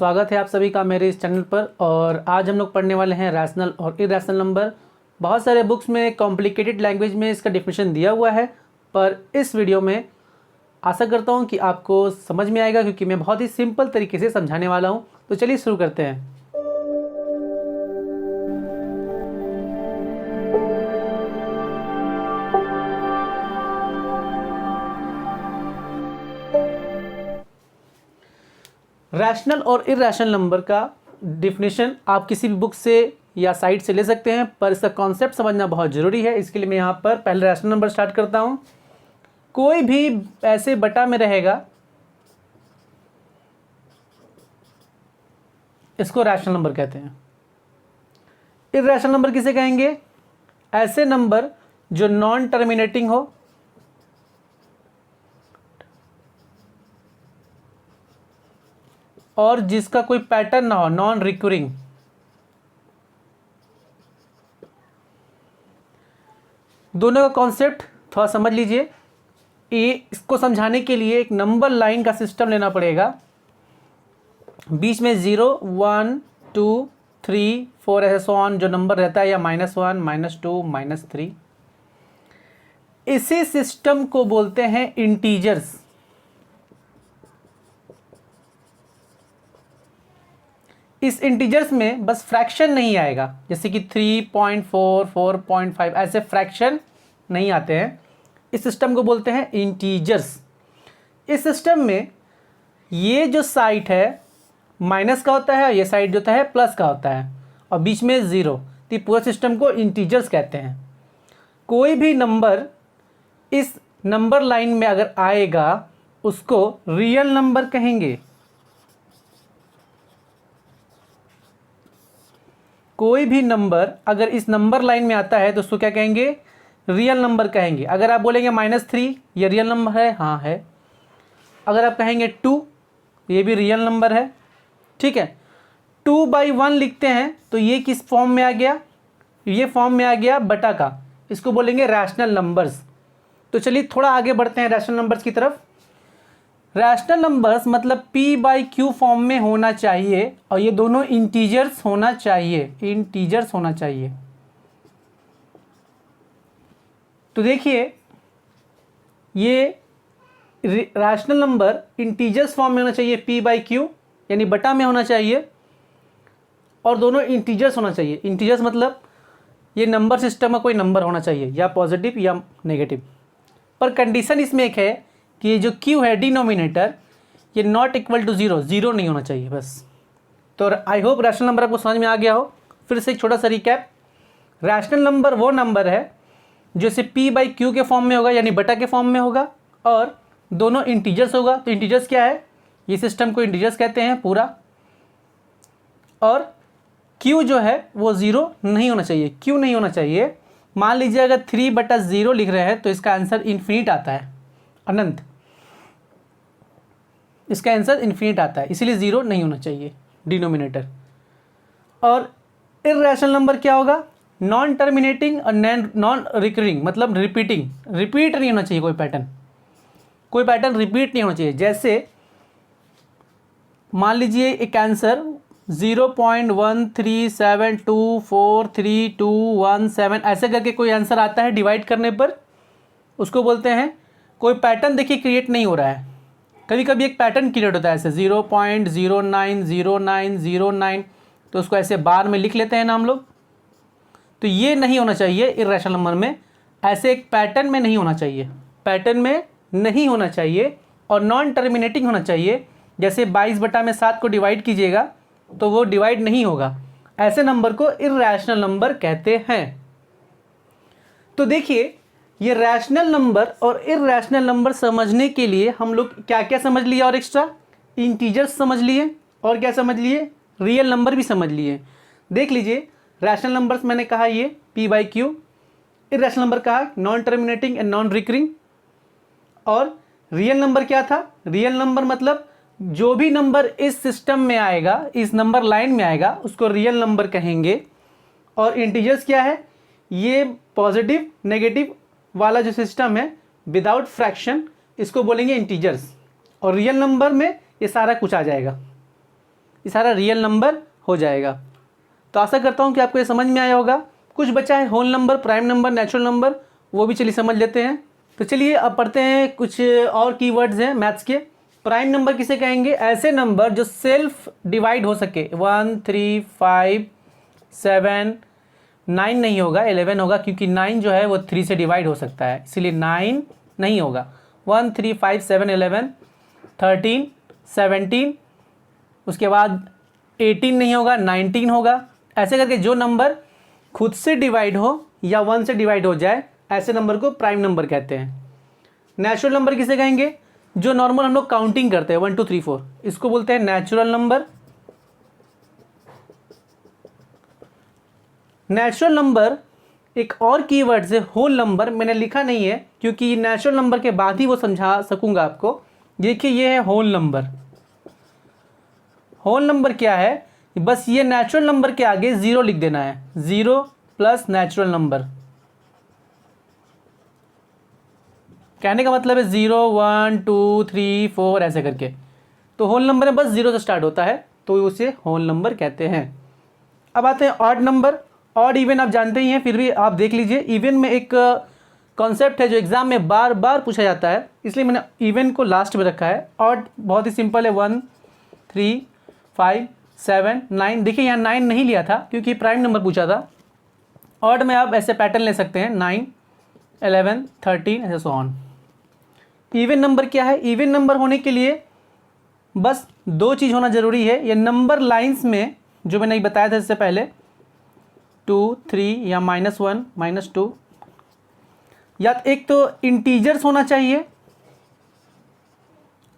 स्वागत है आप सभी का मेरे इस चैनल पर। और आज हम लोग पढ़ने वाले हैं रैशनल और इरैशनल नंबर। बहुत सारे बुक्स में कॉम्प्लिकेटेड लैंग्वेज में इसका डेफिनेशन दिया हुआ है, पर इस वीडियो में आशा करता हूं कि आपको समझ में आएगा, क्योंकि मैं बहुत ही सिंपल तरीके से समझाने वाला हूं। तो चलिए शुरू करते हैं। रैशनल और इरैशनल नंबर का डिफिनेशन आप किसी भी बुक से या साइट से ले सकते हैं, पर इसका कॉन्सेप्ट समझना बहुत ज़रूरी है। इसके लिए मैं यहाँ पर पहले रैशनल नंबर स्टार्ट करता हूँ। कोई भी ऐसे बटा में रहेगा, इसको रैशनल नंबर कहते हैं। इरैशनल नंबर किसे कहेंगे? ऐसे नंबर जो नॉन टर्मिनेटिंग हो, और जिसका कोई पैटर्न ना हो, नॉन रिकरिंग। दोनों का कॉन्सेप्ट थोड़ा समझ लीजिए। इसको समझाने के लिए एक नंबर लाइन का सिस्टम लेना पड़ेगा। बीच में 0, 1, 2, 3, 4 ऐसे सो ऑन जो नंबर रहता है, या -1, -2, -3। इसी सिस्टम को बोलते हैं इंटीजर्स। इस इंटीजर्स में बस फ्रैक्शन नहीं आएगा, जैसे कि 3.4, 4.5 ऐसे फ्रैक्शन नहीं आते हैं। इस सिस्टम को बोलते हैं इंटीजर्स। इस सिस्टम में ये जो साइड है माइनस का होता है, ये साइड जो होता है प्लस का होता है, और बीच में 0। तो पूरे सिस्टम को इंटीजर्स कहते हैं। कोई भी नंबर इस नंबर लाइन में अगर आएगा, उसको रियल नंबर कहेंगे। कोई भी नंबर अगर इस नंबर लाइन में आता है तो उसको क्या कहेंगे? रियल नंबर कहेंगे। अगर आप बोलेंगे -3, ये रियल नंबर है? हाँ है। अगर आप कहेंगे 2, ये भी रियल नंबर है। ठीक है। 2/1 लिखते हैं तो ये किस फॉर्म में आ गया? ये फॉर्म में आ गया बटा का। इसको बोलेंगे रैशनल नंबर्स। तो चलिए थोड़ा आगे बढ़ते हैं रैशनल नंबर्स की तरफ। रैशनल नंबर्स मतलब p/q फॉर्म में होना चाहिए, और ये दोनों इंटीजर्स होना चाहिए। इंटीजर्स होना चाहिए। तो देखिए, ये रैशनल नंबर इंटीजर्स फॉर्म में होना चाहिए, p/q यानी बटा में होना चाहिए, और दोनों इंटीजर्स होना चाहिए। इंटीजर्स मतलब ये नंबर सिस्टम में कोई नंबर होना चाहिए, या पॉजिटिव या नेगेटिव। पर कंडीशन इसमें एक है कि ये जो q है डिनोमिनेटर, ये नॉट इक्वल टू 0, 0 नहीं होना चाहिए बस। तो आई होप रैशनल नंबर आपको समझ में आ गया हो। फिर से एक छोटा सा रिकैप। रैशनल नंबर वो नंबर है जो से p/q के फॉर्म में होगा, यानी बटा के फॉर्म में होगा, और दोनों इंटीजर्स होगा। तो इंटीजर्स क्या है? ये सिस्टम को इंटीजर्स कहते हैं पूरा। और q जो है वो 0 नहीं होना चाहिए। क्यों नहीं होना चाहिए? मान लीजिए अगर 3/0 लिख रहे हैं तो इसका आंसर इन्फिनिट आता है, अनंत। इसका आंसर इन्फिनिट आता है, इसीलिए 0 नहीं होना चाहिए डिनोमिनेटर। और इरैशनल नंबर क्या होगा? नॉन टर्मिनेटिंग और नॉन रिकरिंग, मतलब रिपीट नहीं होना चाहिए। कोई पैटर्न रिपीट नहीं होना चाहिए। जैसे मान लीजिए एक आंसर 0.137243217 ऐसे करके कोई आंसर आता है डिवाइड करने पर, उसको बोलते हैं कोई पैटर्न देखिए क्रिएट नहीं हो रहा है। कभी कभी एक पैटर्न क्रिएट होता है ऐसे 0.090909, तो उसको ऐसे बार में लिख लेते हैं ना हम लोग। तो ये नहीं होना चाहिए इरैशनल नंबर में। ऐसे एक पैटर्न में नहीं होना चाहिए, और नॉन टर्मिनेटिंग होना चाहिए। जैसे 22/7 को डिवाइड कीजिएगा तो वो डिवाइड नहीं होगा। ऐसे नंबर को इरैशनल नंबर कहते हैं। तो देखिए, ये रैशनल नंबर और इरैशनल नंबर समझने के लिए हम लोग क्या क्या समझ लिए? और एक्स्ट्रा इंटीजर्स समझ लिए, और क्या समझ लिए? रियल नंबर भी समझ लिए। देख लीजिए, रैशनल नंबर्स मैंने कहा ये p/q, इरैशनल नंबर कहा non terminating and non recurring. और रियल नंबर क्या था? रियल नंबर मतलब जो भी नंबर इस सिस्टम में आएगा, इस नंबर लाइन में आएगा, उसको रियल नंबर कहेंगे। और इंटीजर्स क्या है? ये पॉजिटिव नेगेटिव वाला जो सिस्टम है विदाउट फ्रैक्शन, इसको बोलेंगे इंटीजर्स। और रियल नंबर में ये सारा कुछ आ जाएगा। ये सारा रियल नंबर हो जाएगा। तो आशा करता हूँ कि आपको ये समझ में आया होगा। कुछ बचा है whole number, prime number, natural number, वो भी चलिए समझ लेते हैं। तो चलिए अब पढ़ते हैं कुछ और कीवर्ड्स हैं मैथ्स के। प्राइम नंबर किसे कहेंगे? ऐसे नंबर जो सेल्फ डिवाइड हो सके। 1 3 5 7 9 नहीं होगा, 11 होगा, क्योंकि 9 जो है वो 3 से डिवाइड हो सकता है, इसीलिए 9 नहीं होगा। 1 3 5 7 11 13 17, उसके बाद 18 नहीं होगा, 19 होगा। ऐसे करके जो नंबर खुद से डिवाइड हो या 1 से डिवाइड हो जाए, ऐसे नंबर को प्राइम नंबर कहते हैं। नेचुरल नंबर किसे कहेंगे? जो नॉर्मल हम लोग काउंटिंग करते हैं 1 2 3 4, इसको बोलते हैं नेचुरल नंबर। नेचुरल नंबर एक और कीवर्ड है होल नंबर, मैंने लिखा नहीं है क्योंकि नेचुरल नंबर के बाद ही वो समझा सकूंगा आपको। देखिए ये है होल नंबर। होल नंबर क्या है? बस ये नेचुरल नंबर के आगे 0 लिख देना है, 0 प्लस नेचुरल नंबर। कहने का मतलब है 0 1 2 3 4 ऐसे करके। तो होल नंबर में बस 0 से स्टार्ट होता है, तो उसे होल नंबर कहते हैं। अब आते हैं ऑड नंबर। ऑड इवन आप जानते ही हैं, फिर भी आप देख लीजिए। इवन में एक कॉन्सेप्ट है जो एग्जाम में बार बार पूछा जाता है, इसलिए मैंने इवन को लास्ट में रखा है। ऑड बहुत ही सिंपल है, 1 3 5 7 9। देखिए यहाँ 9 नहीं लिया था क्योंकि प्राइम नंबर पूछा था। ऑड में आप ऐसे पैटर्न ले सकते हैं, 9 11 13 ऐसे सो ऑन। इवन नंबर क्या है? इवन नंबर होने के लिए बस 2 चीज़ होना ज़रूरी है। ये नंबर लाइंस में जो मैंने बताया था इससे पहले, 2 3 या -1 -2, या एक तो इंटीजर्स होना चाहिए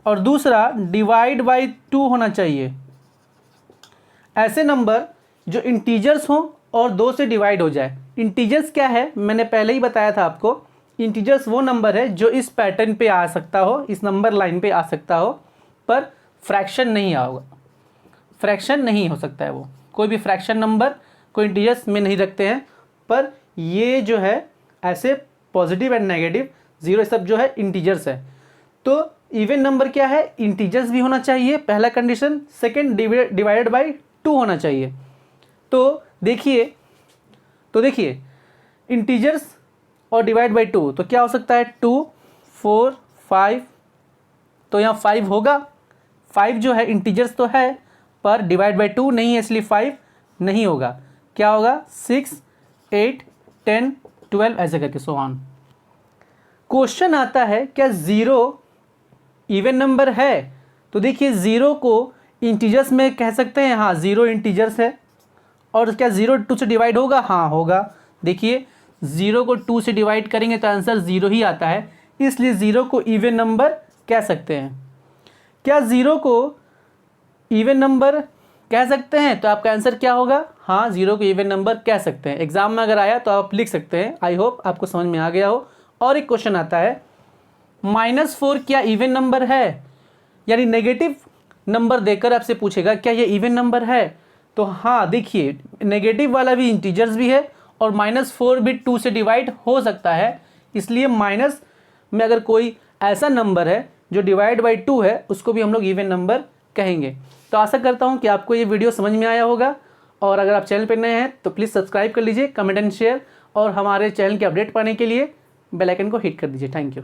और दूसरा डिवाइड बाई 2 होना चाहिए। ऐसे नंबर जो इंटीजर्स हों और 2 से डिवाइड हो जाए। इंटीजर्स क्या है? मैंने पहले ही बताया था आपको। इंटीजर्स वो नंबर है जो इस पैटर्न पे आ सकता हो, इस नंबर लाइन पे आ सकता हो, पर फ्रैक्शन नहीं होगा, फ्रैक्शन नहीं हो सकता है वो। कोई भी फ्रैक्शन नंबर कोई इंटीजर्स में नहीं रखते हैं, पर ये जो है ऐसे पॉजिटिव एंड नेगेटिव 0 सब जो है इंटीजर्स है। तो इवन नंबर क्या है? इंटीजर्स भी होना चाहिए, पहला कंडीशन। सेकेंड, डिवाइडेड बाई 2 होना चाहिए। तो देखिए इंटीजर्स और डिवाइड बाई 2 तो क्या हो सकता है? 2 4 5, तो यहाँ 5 होगा। 5 जो है इंटीजर्स तो है पर डिवाइड बाई 2 नहीं है, इसलिए 5 नहीं होगा। क्या होगा? 6 8 10 12 ऐसे करके सो ऑन। क्वेश्चन आता है क्या 0 इवन नंबर है? तो देखिए 0 को इंटीजर्स में कह सकते हैं, हाँ 0 इंटीजर्स है। और क्या 0 2 से डिवाइड होगा? हाँ होगा। देखिए 0 को 2 से डिवाइड करेंगे तो आंसर 0 ही आता है, इसलिए 0 को इवन नंबर कह सकते हैं। क्या 0 को इवन नंबर कह सकते हैं? तो आपका आंसर क्या होगा? हाँ 0 को इवन नंबर कह सकते हैं। एग्जाम में अगर आया तो आप लिख सकते हैं। आई होप आपको समझ में आ गया हो। और एक क्वेश्चन आता है, -4 क्या इवन नंबर है? यानी नेगेटिव नंबर देकर आपसे पूछेगा क्या ये इवन नंबर है? तो हाँ देखिए नेगेटिव वाला भी इंटीजर्स भी है और -4 भी 2 से डिवाइड हो सकता है, इसलिए माइनस में अगर कोई ऐसा नंबर है जो डिवाइड बाई 2 है उसको भी हम लोग इवन नंबर कहेंगे। तो आशा करता हूँ कि आपको ये वीडियो समझ में आया होगा। और अगर आप चैनल पर नए हैं तो प्लीज़ सब्सक्राइब कर लीजिए, कमेंट एंड शेयर, और हमारे चैनल के अपडेट पाने के लिए बेल आइकन को हिट कर दीजिए। Thank you.